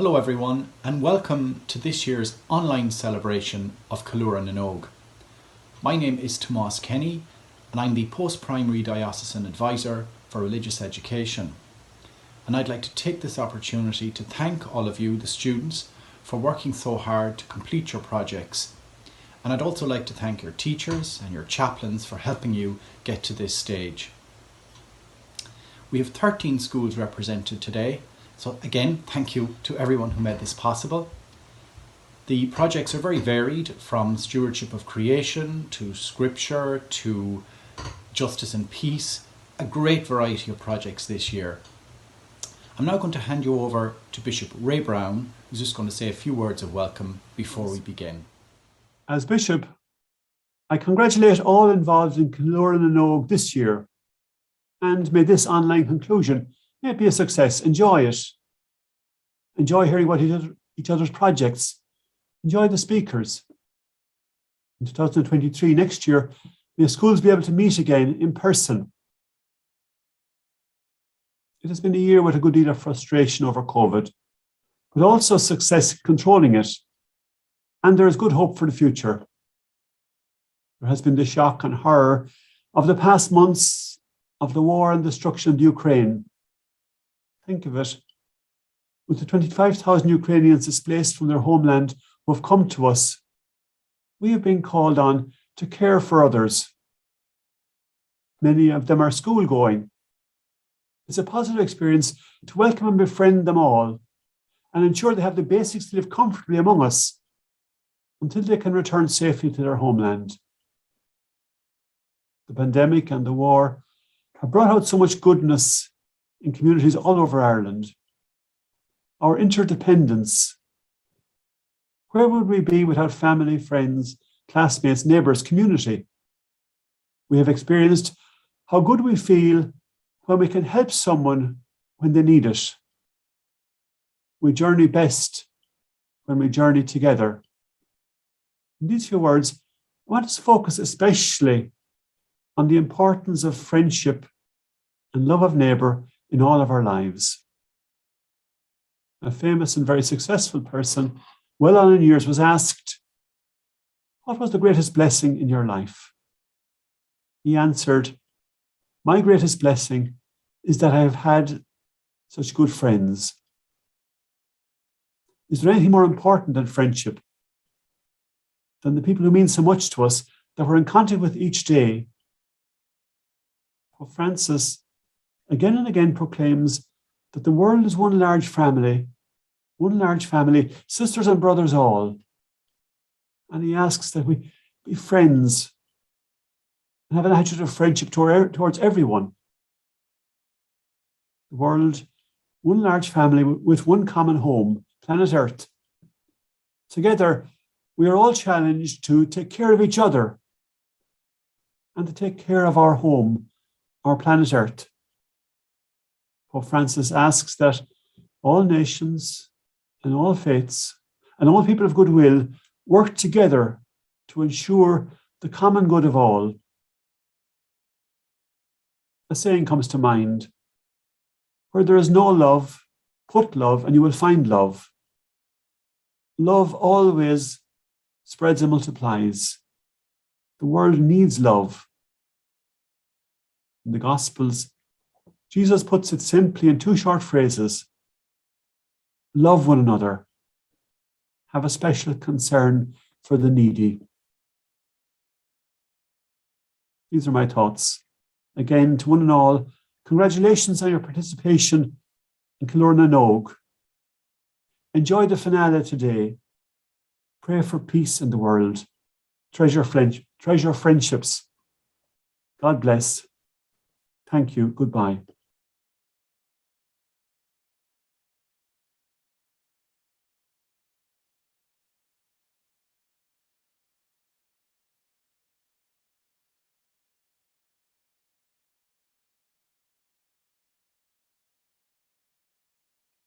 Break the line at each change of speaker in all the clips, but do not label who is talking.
Hello everyone and welcome to this year's online celebration of Ceiliúradh na nÓg. My name is Tomás Kenny and I'm the Post-Primary Diocesan Advisor for Religious Education. And I'd like to take this opportunity to thank all of you, the students, for working so hard to complete your projects. And I'd also like to thank your teachers and your chaplains for helping you get to this stage. We have 13 schools represented today. So again, thank you to everyone who made this possible. The projects are very varied, from stewardship of creation to scripture to justice and peace, a great variety of projects this year. I'm now going to hand you over to Bishop Ray Brown, who's just going to say a few words of welcome before we begin.
As Bishop, I congratulate all involved in Ceiliúradh na nÓg this year, and may this online conclusion may it be a success. Enjoy it. Enjoy hearing about each other's projects. Enjoy the speakers. In 2023, next year, may schools be able to meet again in person. It has been a year with a good deal of frustration over COVID, but also success controlling it. And there is good hope for the future. There has been the shock and horror of the past months of the war and destruction of Ukraine. Think of it. With the 25,000 Ukrainians displaced from their homeland who have come to us, we have been called on to care for others. Many of them are school-going. It's a positive experience to welcome and befriend them all and ensure they have the basics to live comfortably among us until they can return safely to their homeland. The pandemic and the war have brought out so much goodness in communities all over Ireland. Our interdependence. Where would we be without family, friends, classmates, neighbours, community? We have experienced how good we feel when we can help someone when they need it. We journey best when we journey together. In these few words, I want us to focus especially on the importance of friendship and love of neighbour in all of our lives. A famous and very successful person, well on in years, was asked, "What was the greatest blessing in your life?" He answered, "My greatest blessing is that I have had such good friends." Is there anything more important than friendship? Than the people who mean so much to us that we're in contact with each day? Pope Francis again and again proclaims that the world is one large family, sisters and brothers all. And he asks that we be friends and have an attitude of friendship towards everyone. The world, one large family with one common home, planet Earth. Together, we are all challenged to take care of each other and to take care of our home, our planet Earth. Pope Francis asks that all nations and all faiths and all people of goodwill work together to ensure the common good of all. A saying comes to mind: where there is no love, put love and you will find love. Love always spreads and multiplies. The world needs love. In the Gospels, Jesus puts it simply in two short phrases: love one another, have a special concern for the needy. These are my thoughts. Again, to one and all, congratulations on your participation in Ceiliúradh na nÓg. Enjoy the finale today. Pray for peace in the world. Treasure friendships. God bless. Thank you. Goodbye.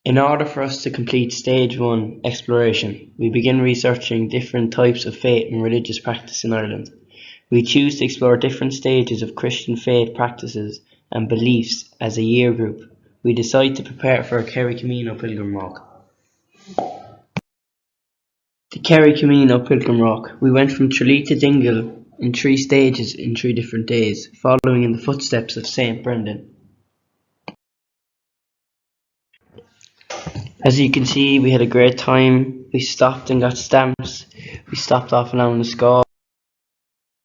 In order for us to complete Stage 1 exploration, we begin researching different types of faith and religious practice in Ireland. We choose to explore different stages of Christian faith practices and beliefs as a year group. We decide to prepare for a Kerry Camino Pilgrim Walk. The Kerry Camino Pilgrim Walk. We went from Tralee to Dingle in 3 stages in 3 different days, following in the footsteps of St. Brendan. As you can see, we had a great time. We stopped and got stamps. We stopped off along the Scaw,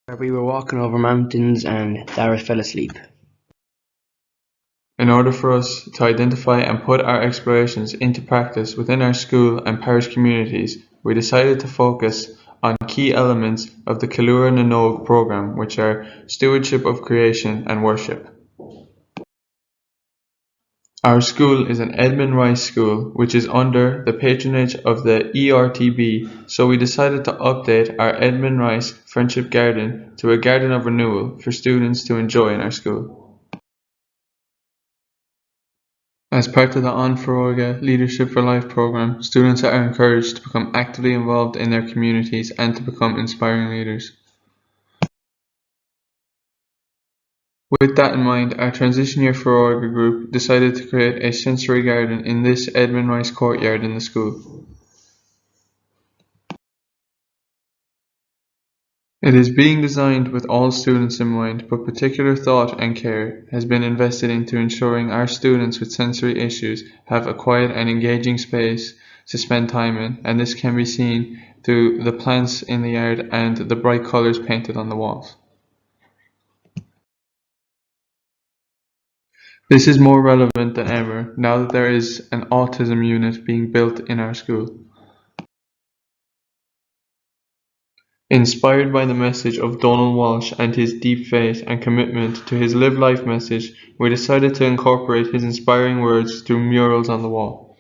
where we were walking over mountains, and Dara fell asleep.
In order for us to identify and put our explorations into practice within our school and parish communities, we decided to focus on key elements of the Ceiliúradh na nÓg programme, which are stewardship of creation and worship. Our school is an Edmund Rice school, which is under the patronage of the ERTB, so we decided to update our Edmund Rice Friendship Garden to a garden of renewal for students to enjoy in our school. As part of the An Foróige Leadership for Life programme, students are encouraged to become actively involved in their communities and to become inspiring leaders. With that in mind, our Transition Year Foróige group decided to create a sensory garden in this Edmund Rice courtyard in the school. It is being designed with all students in mind, but particular thought and care has been invested into ensuring our students with sensory issues have a quiet and engaging space to spend time in, and this can be seen through the plants in the yard and the bright colours painted on the walls. This is more relevant than ever now that there is an autism unit being built in our school. Inspired by the message of Donald Walsh and his deep faith and commitment to his Live Life message, we decided to incorporate his inspiring words through murals on the wall.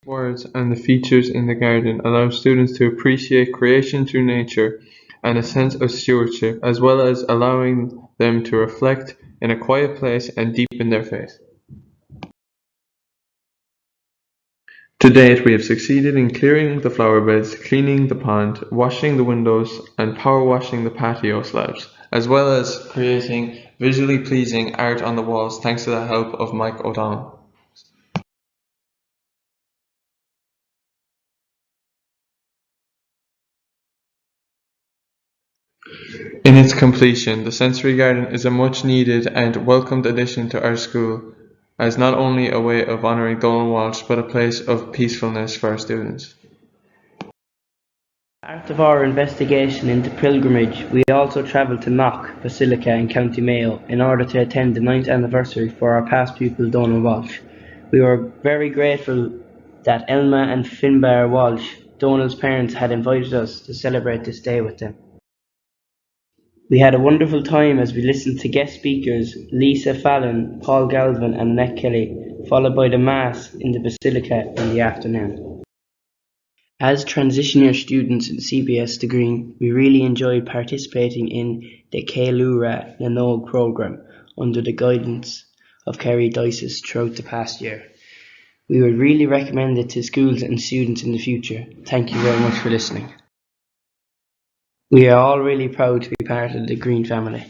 Words and the features in the garden allow students to appreciate creation through nature and a sense of stewardship, as well as allowing them to reflect in a quiet place and deepen their faith. To date, we have succeeded in clearing the flower beds, cleaning the pond, washing the windows, and power washing the patio slabs, as well as creating visually pleasing art on the walls thanks to the help of Mike O'Donnell. In its completion, the sensory garden is a much needed and welcomed addition to our school, as not only a way of honouring Donald Walsh, but a place of peacefulness for our students.
Part of our investigation into pilgrimage, we also travelled to Knock Basilica in County Mayo in order to attend the 9th anniversary for our past pupil Donald Walsh. We were very grateful that Elma and Finbar Walsh, Donald's parents, had invited us to celebrate this day with them. We had a wonderful time as we listened to guest speakers Lisa Fallon, Paul Galvin and Annette Kelly, followed by the Mass in the Basilica in the afternoon. As transition year students in CBS degree, we really enjoyed participating in the Ceiliúradh na nÓg programme under the guidance of Kerry Diocese throughout the past year. We would really recommend it to schools and students in the future. Thank you very much for listening. We are all really proud to be part of the Green family.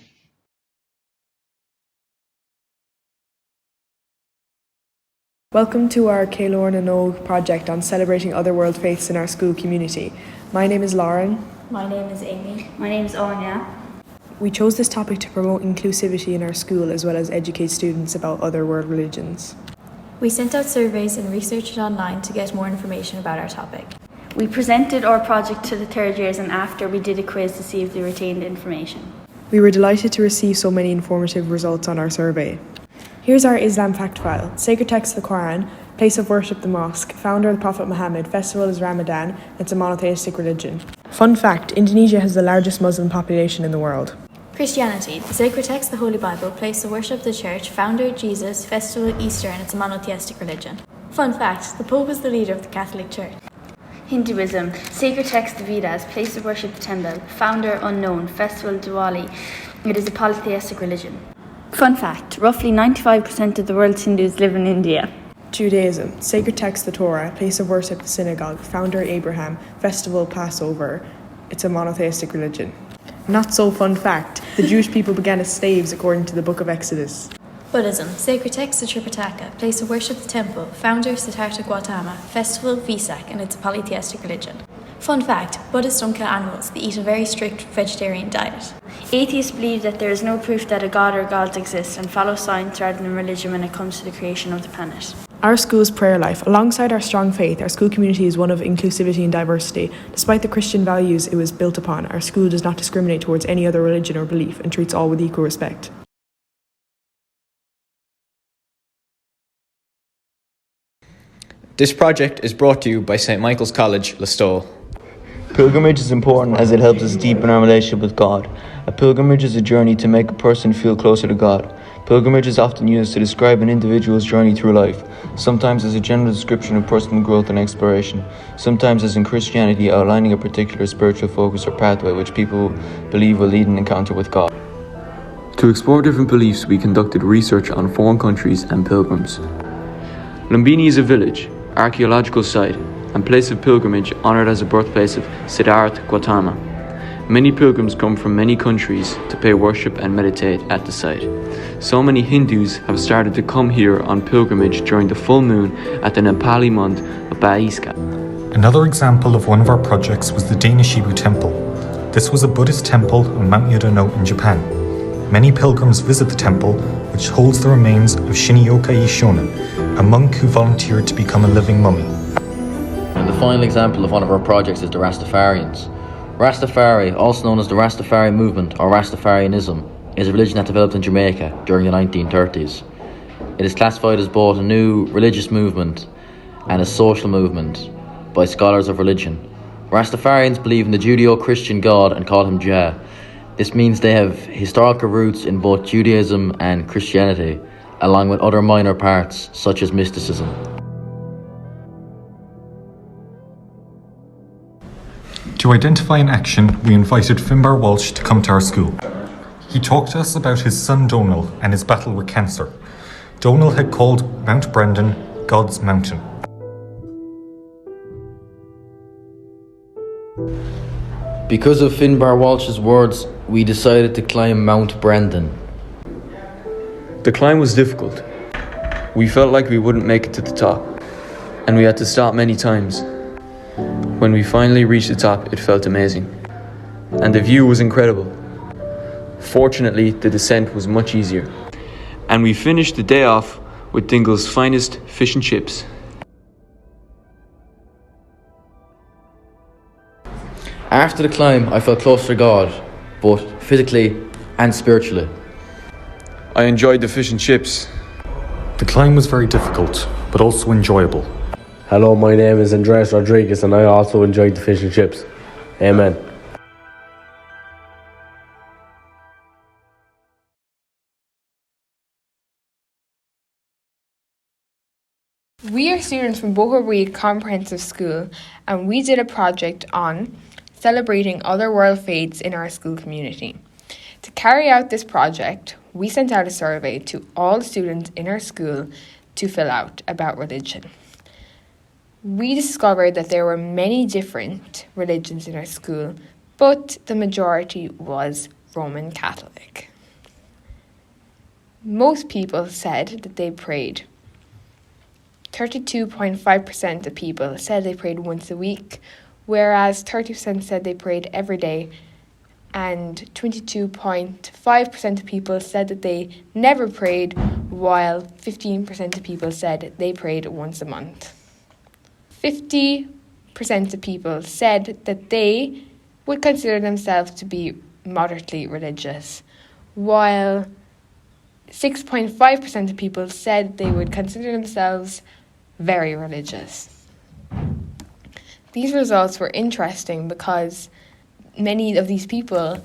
Welcome to our Ceiliúradh na nÓg project on celebrating other world faiths in our school community. My name is Lauren.
My name is Amy. My name is Anya.
We chose this topic to promote inclusivity in our school as well as educate students about other world religions.
We sent out surveys and researched it online to get more information about our topic.
We presented our project to the third years, and after we did a quiz to see if they retained the information.
We were delighted to receive so many informative results on our survey. Here's our Islam fact file. Sacred text the Quran, place of worship the mosque, founder of the Prophet Muhammad, festival is Ramadan, it's a monotheistic religion. Fun fact, Indonesia has the largest Muslim population in the world.
Christianity, the sacred text the Holy Bible, place of worship the Church, founder Jesus, festival Easter, and it's a monotheistic religion. Fun fact, the Pope is the leader of the Catholic Church.
Hinduism, sacred text the Vedas, place of worship the temple, founder unknown, festival Diwali. It is a polytheistic religion. Fun fact, roughly 95% of the world's Hindus live in India.
Judaism, sacred text the Torah, place of worship the synagogue, founder Abraham, festival Passover. It's a monotheistic religion. Not so fun fact, the Jewish people began as slaves according to the book of Exodus.
Buddhism, sacred text the Tripitaka, place of worship the temple, founder Siddhartha Gautama, festival Vesak, and it's a polytheistic religion. Fun fact, Buddhists don't kill animals, they eat a very strict vegetarian diet.
Atheists believe that there is no proof that a god or gods exist and follow science rather than religion when it comes to the creation of the planet.
Our school's prayer life. Alongside our strong faith, our school community is one of inclusivity and diversity. Despite the Christian values it was built upon, our school does not discriminate towards any other religion or belief and treats all with equal respect.
This project is brought to you by St. Michael's College, Listowel.
Pilgrimage is important as it helps us deepen our relationship with God. A pilgrimage is a journey to make a person feel closer to God. Pilgrimage is often used to describe an individual's journey through life, sometimes as a general description of personal growth and exploration, sometimes as in Christianity outlining a particular spiritual focus or pathway which people believe will lead an encounter with God.
To explore different beliefs, we conducted research on foreign countries and pilgrims. Lumbini is a village, archaeological site, and place of pilgrimage honoured as the birthplace of Siddhartha Gautama. Many pilgrims come from many countries to pay worship and meditate at the site. So many Hindus have started to come here on pilgrimage during the full moon at the Nepali month of Baiska.
Another example of one of our projects was the Danishibu Temple. This was a Buddhist temple on Mount Yudano in Japan. Many pilgrims visit the temple, which holds the remains of Shinyoka Yishonin, a monk who volunteered to become a living mummy.
And the final example of one of our projects is the Rastafarians. Rastafari, also known as the Rastafari movement or Rastafarianism, is a religion that developed in Jamaica during the 1930s. It is classified as both a new religious movement and a social movement by scholars of religion. Rastafarians believe in the Judeo-Christian God and call him Jah. This means they have historical roots in both Judaism and Christianity, along with other minor parts such as mysticism.
To identify an action, we invited Finbar Walsh to come to our school. He talked to us about his son Donal and his battle with cancer. Donal had called Mount Brendan God's Mountain.
Because of Finbar Walsh's words, we decided to climb Mount Brendan.
The climb was difficult. We felt like we wouldn't make it to the top, and we had to stop many times. When we finally reached the top, it felt amazing, and the view was incredible. Fortunately, the descent was much easier, and we finished the day off with Dingle's finest fish and chips.
After the climb, I felt closer to God, both physically and spiritually.
I enjoyed the fish and chips.
The climb was very difficult, but also enjoyable.
Hello, my name is Andres Rodriguez and I also enjoyed the fish and chips. Amen.
We are students from Boher Reid Comprehensive School and we did a project on celebrating other world faiths in our school community. To carry out this project, we sent out a survey to all students in our school to fill out about religion. We discovered that there were many different religions in our school, but the majority was Roman Catholic. Most people said that they prayed. 32.5% of people said they prayed once a week, whereas 30% said they prayed every day, and 22.5% of people said that they never prayed, while 15% of people said they prayed once a month. 50% of people said that they would consider themselves to be moderately religious, while 6.5% of people said they would consider themselves very religious. These results were interesting because many of these people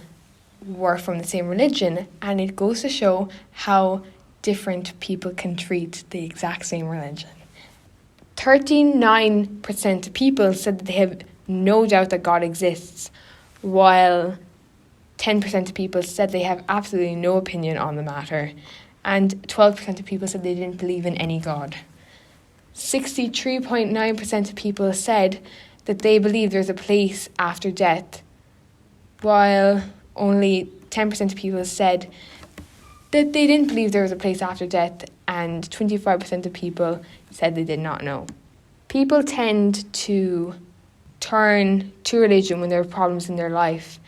were from the same religion, and it goes to show how different people can treat the exact same religion. 39% of people said that they have no doubt that God exists, while 10% of people said they have absolutely no opinion on the matter, and 12% of people said they didn't believe in any God. 63.9% of people said that they believe there's a place after death, while only 10% of people said that they didn't believe there was a place after death, and 25% of people said they did not know. People tend to turn to religion when there are problems in their life,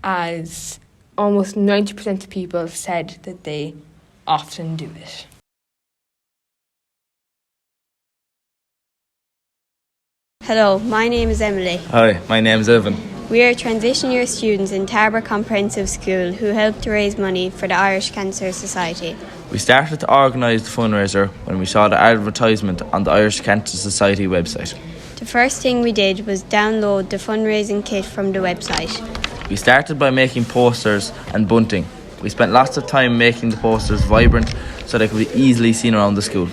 as almost 90% of people said that they often do it.
Hello, my name is Emily.
Hi, my name is Evan.
We are transition year students in Tarbert Comprehensive School who help to raise money for the Irish Cancer Society.
We started to organise the fundraiser when we saw the advertisement on the Irish Cancer Society website.
The first thing we did was download the fundraising kit from the website.
We started by making posters and bunting. We spent lots of time making the posters vibrant so they could be easily seen around the school.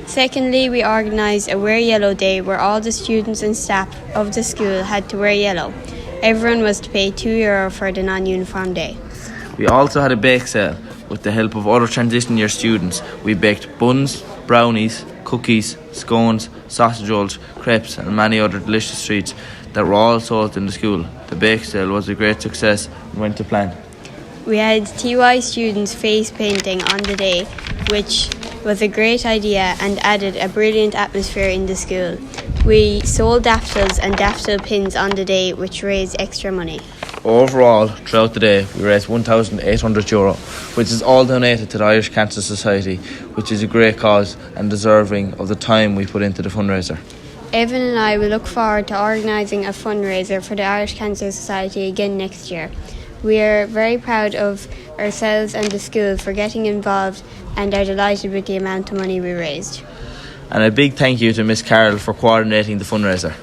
Secondly, we organised a Wear Yellow Day where all the students and staff of the school had to wear yellow. Everyone was to pay €2 for the non-uniform day.
We also had a bake sale. With the help of other transition year students, we baked buns, brownies, cookies, scones, sausage rolls, crepes and many other delicious treats that were all sold in the school. The bake sale was a great success and went to plan.
We had TY students face painting on the day, which was a great idea and added a brilliant atmosphere in the school. We sold daffodils and daffodil pins on the day, which raised extra money.
Overall, throughout the day, we raised €1,800, which is all donated to the Irish Cancer Society, which is a great cause and deserving of the time we put into the fundraiser.
Evan and I will look forward to organising a fundraiser for the Irish Cancer Society again next year. We are very proud of ourselves and the school for getting involved and are delighted with the amount of money we raised.
And a big thank you to Miss Carroll for coordinating the fundraiser.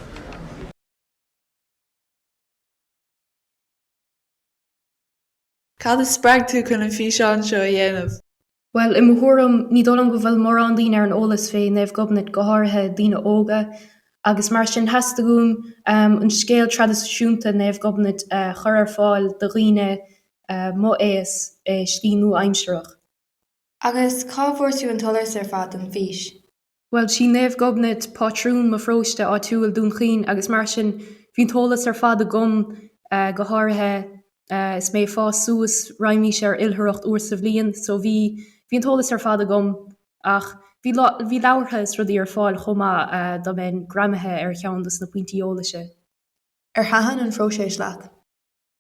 Cad is sppraag tú chun an físeán seo a dhéanamh?
Well, I mhuairm ní dólam go bhfuil mór an daoine ar an eolas féin naobh gobnaid go háirithe daoine óga, agus mar sin heasta gúm an scéal tradiisiúnta naobh gobnaid chur ar fáil do dhaoine mo éas slíonú aimsearach.
Agus cá bhfuair tú an tolas ar fad an fís?
Well, sí naobh gobnaid pátrún mo fróiste á túil dún chin, agus mar sin bhíon tolas ar fad a gom go háirithe is mé fás suas raimís ar ilthreacht uair sa bhliain, so bhíon tolas ar fad a gom ach bhí leabhartha is rudaí ar fáil chomá do mbeidh gramathe ar cheandas na pointí eolaise.
Ar thaithin an phróisis leat?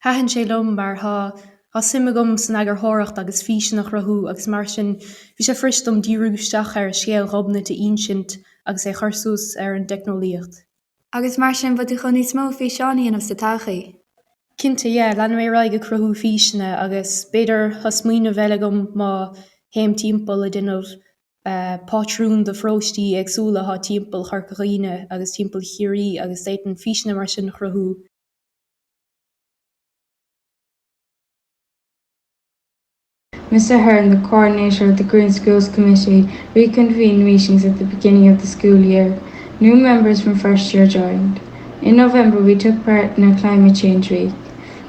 Thaithin sé lom mar tha simime gom san agur tháireacht agus físe nach rathú agus mar sin bhí sé fristom díúisteach ar scéal robna de insint agus é chursús ar an deicnolíocht.
Agus mar sin bud chu níos mó físeánaí anmh sa tachaí?
Cinnte, lána mé raig a cruthú físena agus beidir thosmaoine bheile gom má héim timpeall a duineh pátrún de fróistí agsúla há timpeall charcaíine agus timpeall chiaí agus éitan físena mar sin chruthú.
Mr. Hearn, the coordinator of the Green Schools Committee, reconvened meetings at the beginning of the school year. New members from first year joined. In November, we took part in a climate change week.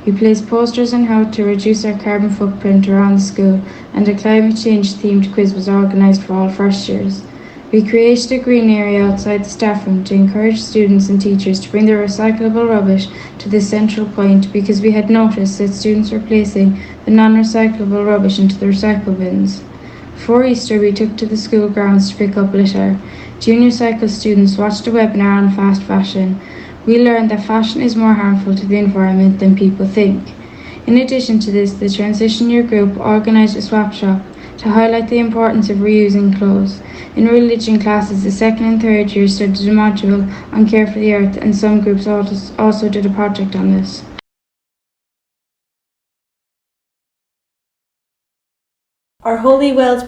We placed posters on how to reduce our carbon footprint around the school, and a climate change themed quiz was organised for all first years. We created a green area outside the staff room to encourage students and teachers to bring their recyclable rubbish to this central point because we had noticed that students were placing the non-recyclable rubbish into the recycle bins. Before Easter, we took to the school grounds to pick up litter. Junior cycle students watched a webinar on fast fashion. We learned that fashion is more harmful to the environment than people think. In addition to this, the transition year group organised a swap shop to highlight the importance of reusing clothes. In religion classes, the second and third years studied a module on care for the earth, and some groups also did a project on this.
Our Holy Wells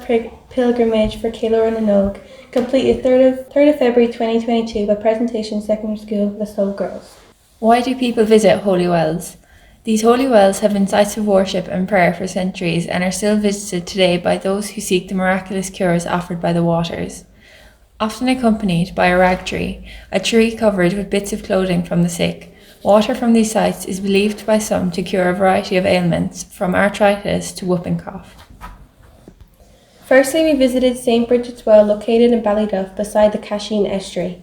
pilgrimage for Ceiliúradh and Óg completed 3rd of February 2022 by Presentation Secondary School, the Soul Girls.
Why do people visit holy wells? These holy wells have been sites of worship and prayer for centuries and are still visited today by those who seek the miraculous cures offered by the waters. Often accompanied by a rag tree, a tree covered with bits of clothing from the sick, water from these sites is believed by some to cure a variety of ailments, from arthritis to whooping cough.
Firstly, we visited St. Bridget's Well located in Ballyduff beside the Casheen Estuary.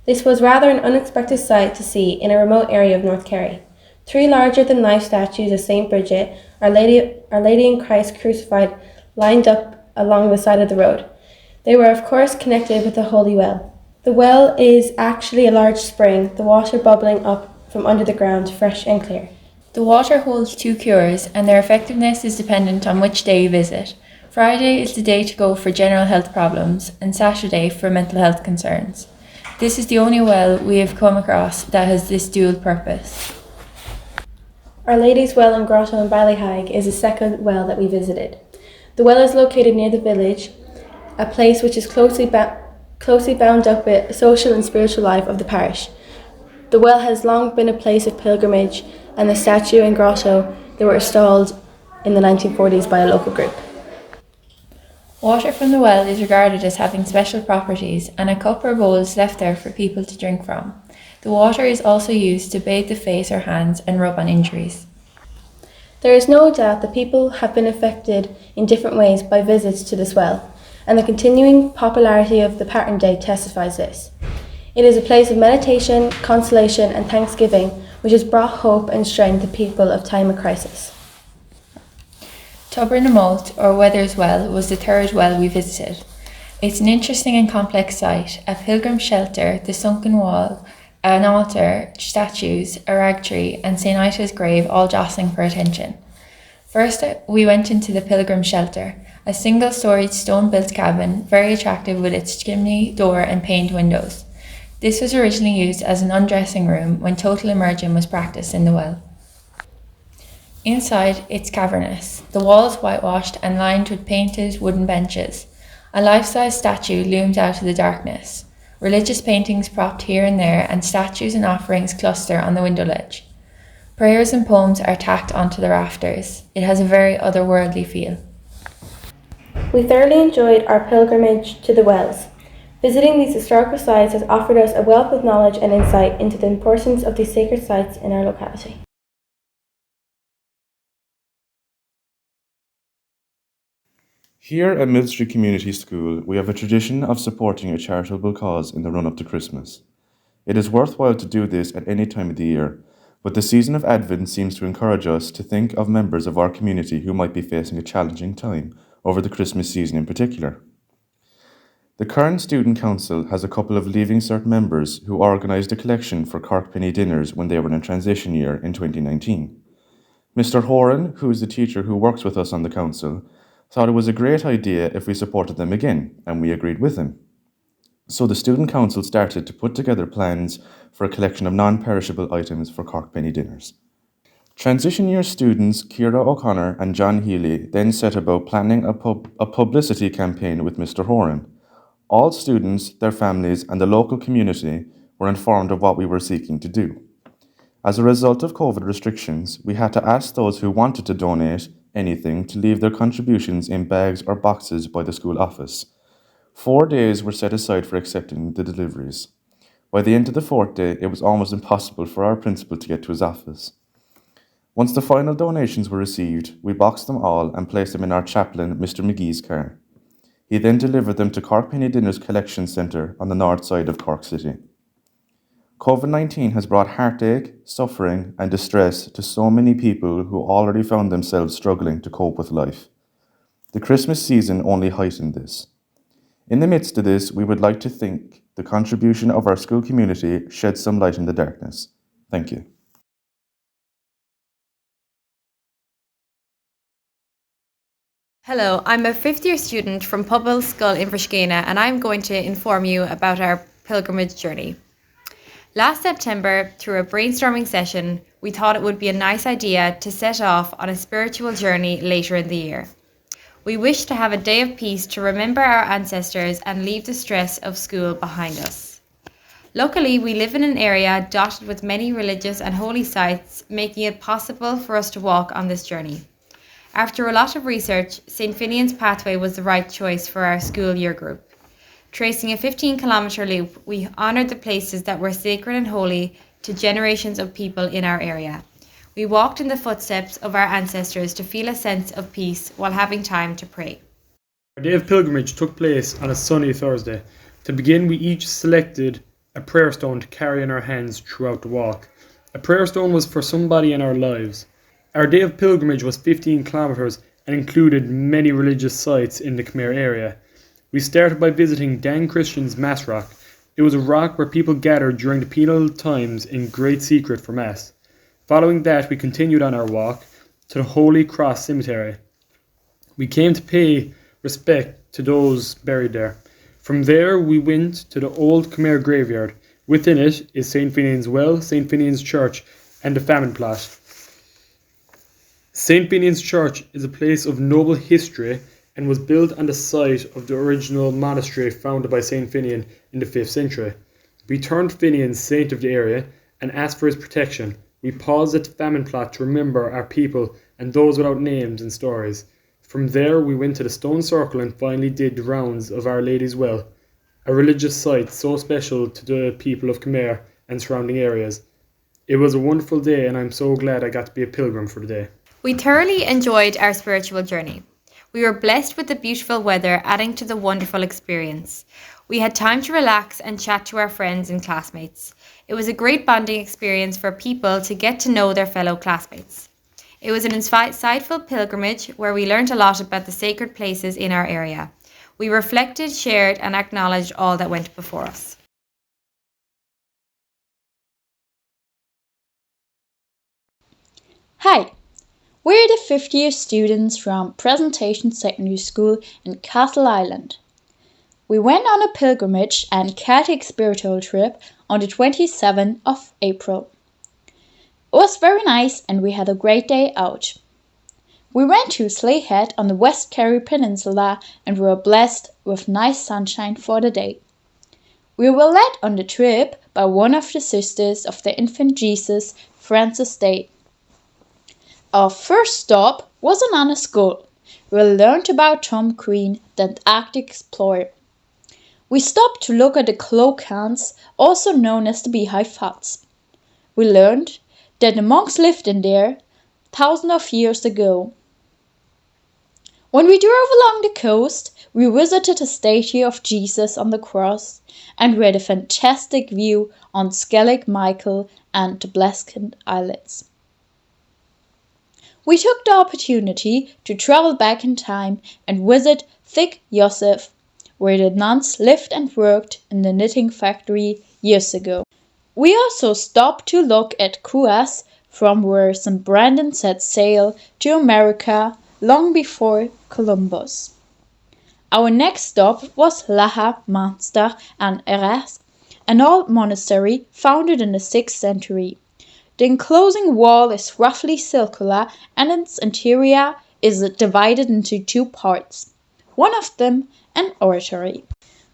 This was rather an unexpected sight to see in a remote area of North Kerry. 3 larger-than-life statues of St. Bridget, Our Lady and Christ crucified, lined up along the side of the road. They were of course connected with the holy well. The well is actually a large spring, the water bubbling up from under the ground, fresh and clear.
The water holds 2 cures, and their effectiveness is dependent on which day you visit. Friday is the day to go for general health problems, and Saturday for mental health concerns. This is the only well we have come across that has this dual purpose.
Our Lady's Well and Grotto in Ballyhaig is the second well that we visited. The well is located near the village, a place which is closely bound up with the social and spiritual life of the parish. The well has long been a place of pilgrimage, and the statue and grotto they were installed in the 1940s by a local group.
Water from the well is regarded as having special properties, and a cup or bowl is left there for people to drink from. The water is also used to bathe the face or hands and rub on injuries.
There is no doubt that people have been affected in different ways by visits to this well, and the continuing popularity of the Pattern Day testifies this. It is a place of meditation, consolation and thanksgiving which has brought hope and strength to people of time of crisis.
Tubber na Molt, or Weather's Well, was the third well we visited. It's an interesting and complex site, a pilgrim shelter, the sunken wall, an altar, statues, a rag tree, and St. Ita's grave all jostling for attention. First, we went into the pilgrim shelter, a single-storied stone-built cabin, very attractive with its chimney, door and paned windows. This was originally used as an undressing room when total immersion was practiced in the well. Inside, it's cavernous, the walls whitewashed and lined with painted wooden benches. A life-size statue looms out of the darkness. Religious paintings propped here and there, and statues and offerings cluster on the window ledge. Prayers and poems are tacked onto the rafters. It has a very otherworldly feel.
We thoroughly enjoyed our pilgrimage to the wells. Visiting these historical sites has offered us a wealth of knowledge and insight into the importance of these sacred sites in our locality.
Here at Mill Street Community School, we have a tradition of supporting a charitable cause in the run-up to Christmas. It is worthwhile to do this at any time of the year, but the season of Advent seems to encourage us to think of members of our community who might be facing a challenging time over the Christmas season in particular. The current Student Council has a couple of Leaving Cert members who organised a collection for Cork Penny dinners when they were in a transition year in 2019. Mr. Horan, who is the teacher who works with us on the council, thought it was a great idea if we supported them again, and we agreed with him. So the Student Council started to put together plans for a collection of non-perishable items for Cork Penny dinners. Transition year students Ciara O'Connor and John Healy then set about planning a publicity campaign with Mr. Horan. All students, their families and the local community were informed of what we were seeking to do. As a result of COVID restrictions, we had to ask those who wanted to donate anything to leave their contributions in bags or boxes by the school office. 4 days were set aside for accepting the deliveries. By the end of the 4th day, it was almost impossible for our principal to get to his office. Once the final donations were received, we boxed them all and placed them in our chaplain, Mr. McGee's car. He then delivered them to Cork Penny Dinners Collection Centre on the north side of Cork City. COVID-19 has brought heartache, suffering and distress to so many people who already found themselves struggling to cope with life. The Christmas season only heightened this. In the midst of this, we would like to think the contribution of our school community sheds some light in the darkness. Thank you.
Hello, I'm a 5th year student from Pobble Scull in Frishkena, and I'm going to inform you about our pilgrimage journey. Last September, through a brainstorming session, we thought it would be a nice idea to set off on a spiritual journey later in the year. We wished to have a day of peace to remember our ancestors and leave the stress of school behind us. Luckily, we live in an area dotted with many religious and holy sites, making it possible for us to walk on this journey. After a lot of research, St. Finian's Pathway was the right choice for our school year group. Tracing a 15-kilometre loop, we honoured the places that were sacred and holy to generations of people in our area. We walked in the footsteps of our ancestors to feel a sense of peace while having time to pray.
Our day of pilgrimage took place on a sunny Thursday. To begin, we each selected a prayer stone to carry in our hands throughout the walk. A prayer stone was for somebody in our lives. Our day of pilgrimage was 15 kilometres and included many religious sites in the Khmer area. We started by visiting Dan Christian's Mass Rock. It was a rock where people gathered during the penal times in great secret for Mass. Following that, we continued on our walk to the Holy Cross Cemetery. We came to pay respect to those buried there. From there, we went to the old Khmer graveyard. Within it is St. Finian's Well, St. Finian's Church, and the famine plot. St. Finian's Church is a place of noble history and was built on the site of the original monastery founded by St. Finian in the 5th century. We turned Finian saint of the area and asked for his protection. We paused at the famine plot to remember our people and those without names and stories. From there, we went to the stone circle and finally did the rounds of Our Lady's Well, a religious site so special to the people of Khmer and surrounding areas. It was a wonderful day, and I'm so glad I got to be a pilgrim for the day.
We thoroughly enjoyed our spiritual journey. We were blessed with the beautiful weather, adding to the wonderful experience. We had time to relax and chat to our friends and classmates. It was a great bonding experience for people to get to know their fellow classmates. It was an insightful pilgrimage where we learned a lot about the sacred places in our area. We reflected, shared, and acknowledged all that went before us.
Hi, we're the 50th students from Presentation Secondary School in Castle Island. We went on a pilgrimage and Catholic spiritual trip on the 27th of April. It was very nice and we had a great day out. We went to Sleigh Head on the West Kerry Peninsula and were blessed with nice sunshine for the day. We were led on the trip by one of the sisters of the Infant Jesus, Francis Day. Our first stop was in Anna School. We learned about Tom Crean, the Antarctic explorer. We stopped to look at the cloacans, also known as the beehive huts. We learned that the monks lived in there thousands of years ago. When we drove along the coast, we visited the statue of Jesus on the cross and we had a fantastic view on Skellig Michael and the Blessed Islets. We took the opportunity to travel back in time and visit Thick Yosef, where the nuns lived and worked in the knitting factory years ago. We also stopped to look at Kuas, from where St. Brandon set sail to America long before Columbus. Our next stop was Laha Munster and Eras, an old monastery founded in the 6th century. The enclosing wall is roughly circular and its interior is divided into 2 parts, one of them an oratory.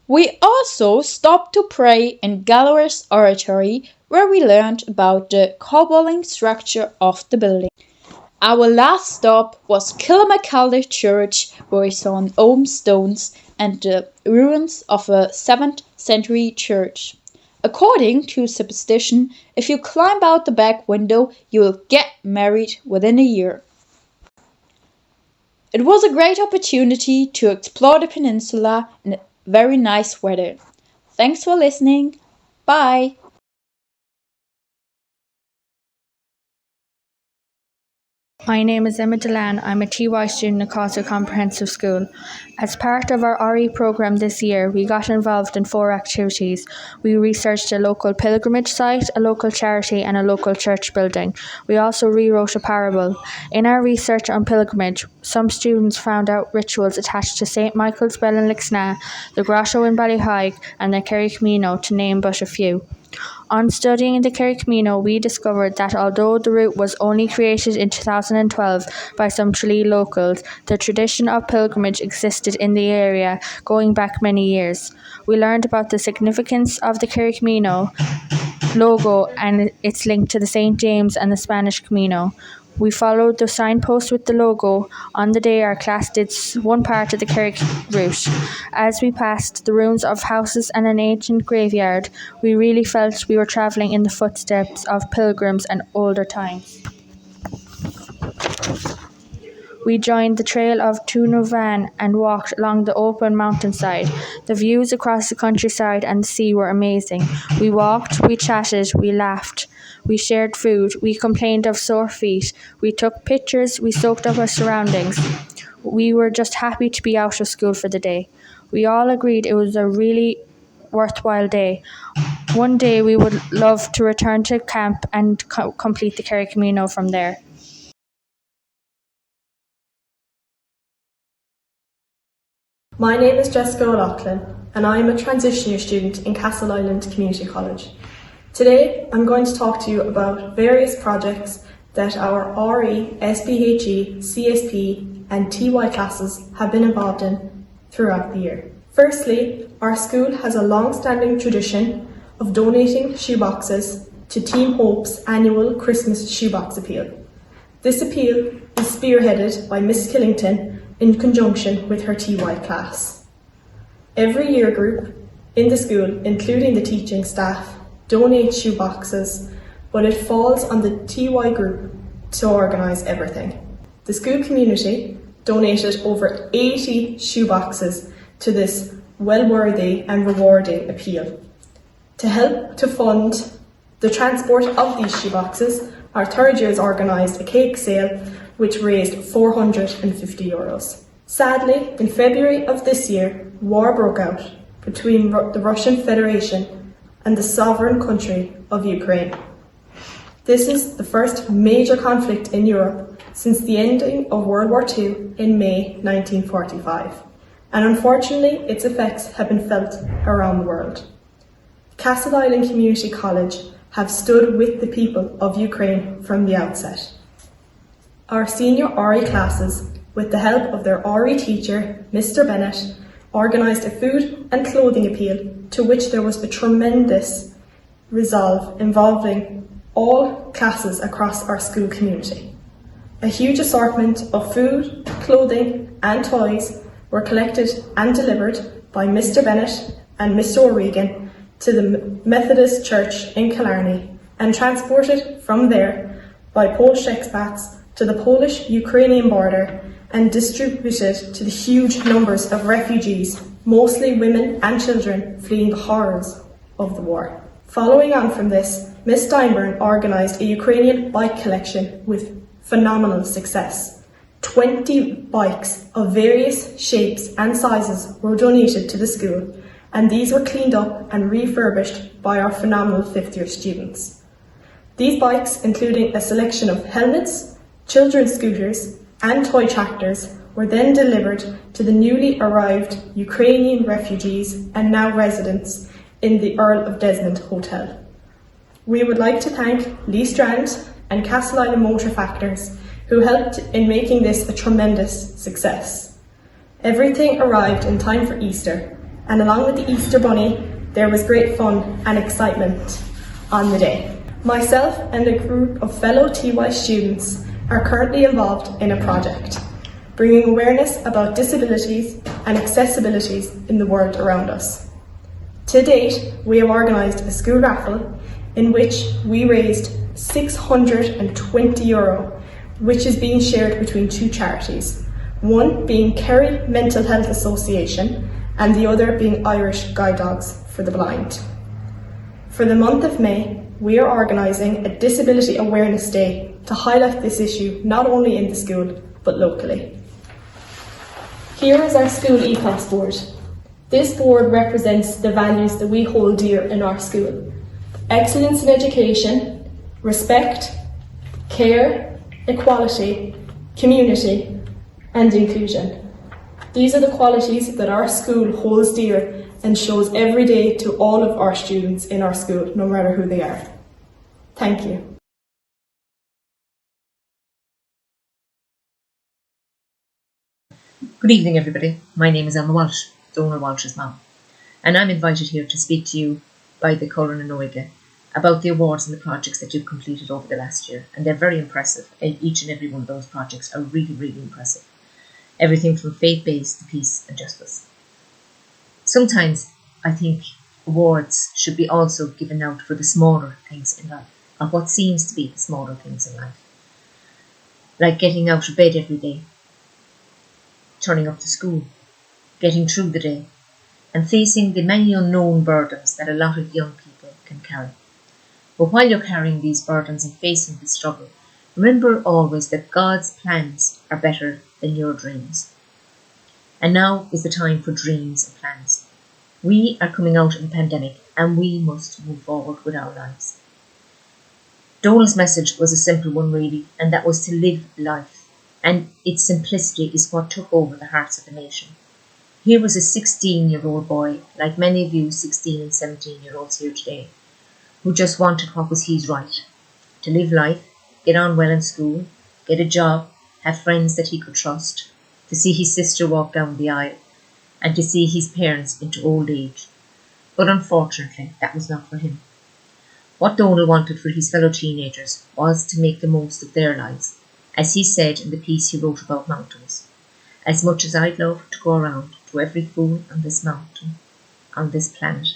We also stopped to pray in Galloway's oratory, where we learned about the cobbling structure of the building. Our last stop was Kilmacalder Church, where we saw an old stones and the ruins of a 7th century church. According to superstition, if you climb out the back window, you will get married within a year. It was a great opportunity to explore the peninsula in very nice weather. Thanks for listening. Bye.
My name is Emma Delan. I'm a TY student at Causeway Comprehensive School. As part of our RE programme this year, we got involved in 4 activities. We researched a local pilgrimage site, a local charity and a local church building. We also rewrote a parable. In our research on pilgrimage, some students found out rituals attached to St. Michael's Bell in Lixna, the Grotto in Ballyhaig and the Kerry Camino, to name but a few. On studying the Kerry Camino, we discovered that although the route was only created in 2012 by some Tralee locals, the tradition of pilgrimage existed in the area going back many years. We learned about the significance of the Kerry Camino logo and its link to the St. James and the Spanish Camino. We followed the signpost with the logo. On the day our class did one part of the Kerry route. As we passed the ruins of houses and an ancient graveyard, we really felt we were travelling in the footsteps of pilgrims and older times. We joined the trail of Tunuvan and walked along the open mountainside. The views across the countryside and the sea were amazing. We walked, we chatted, we laughed. We shared food. We complained of sore feet. We took pictures. We soaked up our surroundings. We were just happy to be out of school for the day. We all agreed it was a really worthwhile day. One day we would love to return to camp and complete the Kerry Camino from there.
My name is Jessica O'Loughlin and I am a transition year student in Castle Island Community College. Today I'm going to talk to you about various projects that our RE, SPHE, CSP and TY classes have been involved in throughout the year. Firstly, our school has a long-standing tradition of donating shoeboxes to Team Hope's annual Christmas shoebox appeal. This appeal is spearheaded by Miss Killington in conjunction with her TY class. Every year group in the school, including the teaching staff, donates shoeboxes, but it falls on the TY group to organise everything. The school community donated over 80 shoeboxes to this well-worthy and rewarding appeal. To help to fund the transport of these shoeboxes, our third years organised a cake sale which raised €450. Sadly, in February of this year, war broke out between the Russian Federation and the sovereign country of Ukraine. This is the first major conflict in Europe since the ending of World War II in May 1945, and unfortunately its effects have been felt around the world. Castle Island Community College have stood with the people of Ukraine from the outset. Our senior RE classes, with the help of their RE teacher, Mr. Bennett, organised a food and clothing appeal to which there was a tremendous resolve involving all classes across our school community. A huge assortment of food, clothing and toys were collected and delivered by Mr. Bennett and Mr. O'Regan to the Methodist Church in Killarney and transported from there by Polish expats to the Polish-Ukrainian border and distributed to the huge numbers of refugees, mostly women and children fleeing the horrors of the war. Following on from this, Miss Steinburn organised a Ukrainian bike collection with phenomenal success. 20 bikes of various shapes and sizes were donated to the school, and these were cleaned up and refurbished by our phenomenal fifth year students. These bikes, including a selection of helmets, children's scooters and toy tractors, were then delivered to the newly arrived Ukrainian refugees and now residents in the Earl of Desmond Hotel. We would like to thank Lee Strand and Castle Island Motor Factors who helped in making this a tremendous success. Everything arrived in time for Easter, and along with the Easter Bunny, there was great fun and excitement on the day. Myself and a group of fellow TY students are currently involved in a project, bringing awareness about disabilities and accessibilities in the world around us. To date, we have organised a school raffle in which we raised €620, which is being shared between two charities, one being Kerry Mental Health Association and the other being Irish Guide Dogs for the Blind. For the month of May, we are organising a Disability Awareness Day to highlight this issue not only in the school but locally. Here is our school ethos board. This board represents the values that we hold dear in our school: excellence in education, respect, care, equality, community, and inclusion. These are the qualities that our school holds dear and shows every day to all of our students in our school, no matter who they are. Thank you.
Good evening, everybody. My name is Emma Walsh, Donal Walsh's mum, and I'm invited here to speak to you by the Colin and Noige about the awards and the projects that you've completed over the last year, and they're very impressive. Each and every one of those projects are really, really impressive. Everything from faith-based to peace and justice. Sometimes I think awards should be also given out for the smaller things in life, or what seems to be the smaller things in life, like getting out of bed every day, turning up to school, getting through the day, and facing the many unknown burdens that a lot of young people can carry. But while you're carrying these burdens and facing this struggle, remember always that God's plans are better than your dreams. And now is the time for dreams and plans. We are coming out of the pandemic and we must move forward with our lives. Donal's message was a simple one really, and that was to live life. And its simplicity is what took over the hearts of the nation. Here was a 16-year-old boy, like many of you 16 and 17-year-olds here today, who just wanted what was his right. To live life, get on well in school, get a job, have friends that he could trust, to see his sister walk down the aisle, and to see his parents into old age. But unfortunately, that was not for him. What Donal wanted for his fellow teenagers was to make the most of their lives, as he said in the piece he wrote about mountains. As much as I'd love to go around to every fool on this mountain, on this planet,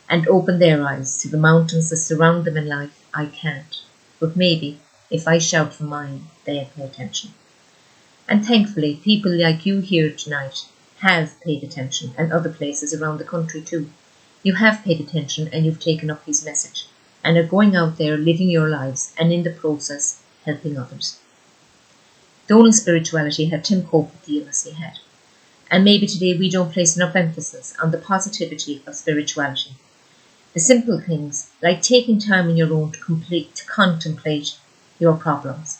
and open their eyes to the mountains that surround them in life, I can't. But maybe, if I shout for mine, they'll pay attention. And thankfully, people like you here tonight have paid attention, and other places around the country too. You have paid attention and you've taken up his message, and are going out there living your lives, and in the process, helping others. Donal's spirituality helped him cope with the illness he had. And maybe today we don't place enough emphasis on the positivity of spirituality. The simple things, like taking time on your own to contemplate your problems,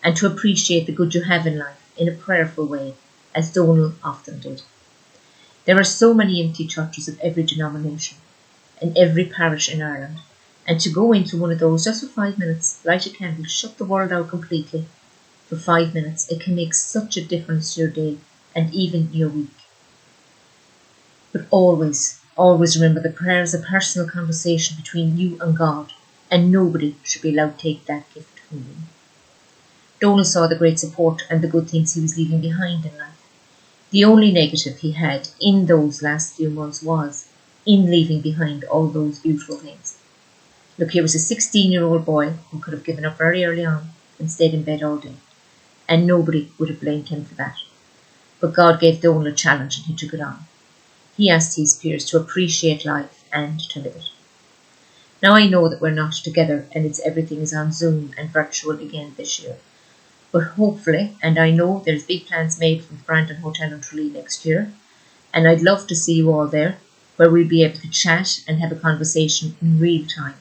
and to appreciate the good you have in life in a prayerful way, as Donal often did. There are so many empty churches of every denomination, in every parish in Ireland, and to go into one of those just for 5 minutes, light a candle, shut the world out completely, for 5 minutes, it can make such a difference to your day and even your week. But always remember that prayer is a personal conversation between you and God, and nobody should be allowed to take that gift from you. Donal saw the great support and the good things he was leaving behind in life. The only negative he had in those last few months was in leaving behind all those beautiful things. Look, here was a 16-year-old boy who could have given up very early on and stayed in bed all day, and nobody would have blamed him for that. But God gave Donal a challenge and he took it on. He asked his peers to appreciate life and to live it. Now I know that we're not together and everything is on Zoom and virtual again this year. But hopefully, and I know there's big plans made from the Brandon Hotel in Tralee next year, and I'd love to see you all there, where we'll be able to chat and have a conversation in real time.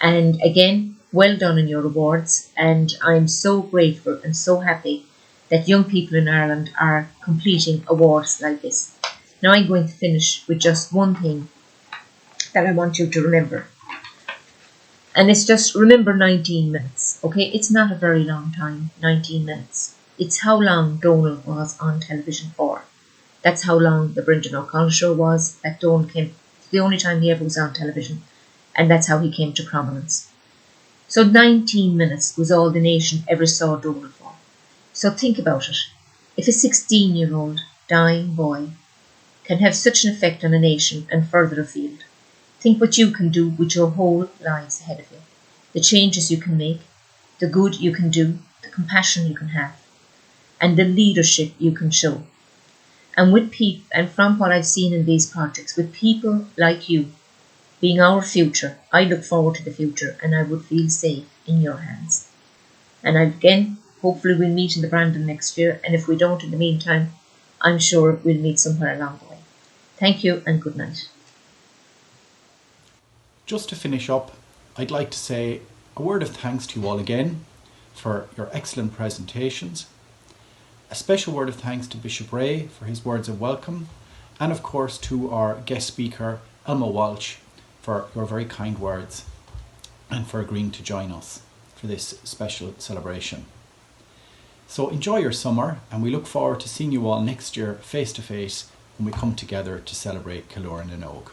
And again, well done on your awards, and I'm so grateful and so happy that young people in Ireland are completing awards like this. Now I'm going to finish with just one thing that I want you to remember. And it's just remember 19 minutes, okay? It's not a very long time, 19 minutes. It's how long Donal was on television for. That's how long the Brendan O'Connell show was, that Donal came, the only time he ever was on television, and that's how he came to prominence. So 19 minutes was all the nation ever saw Donal for. So think about it. If a 16-year-old dying boy can have such an effect on a nation and further afield, think what you can do with your whole lives ahead of you. The changes you can make, the good you can do, the compassion you can have, and the leadership you can show. And and from what I've seen in these projects, with people like you being our future, I look forward to the future and I would feel safe in your hands. And again, hopefully we'll meet in the Brandon next year, and if we don't in the meantime, I'm sure we'll meet somewhere along the way. Thank you and good night.
Just to finish up, I'd like to say a word of thanks to you all again for your excellent presentations. A special word of thanks to Bishop Ray for his words of welcome, and of course to our guest speaker, Elmo Walsh, for your very kind words and for agreeing to join us for this special celebration. So enjoy your summer, and we look forward to seeing you all next year face to face when we come together to celebrate Ceiliúradh and Óg.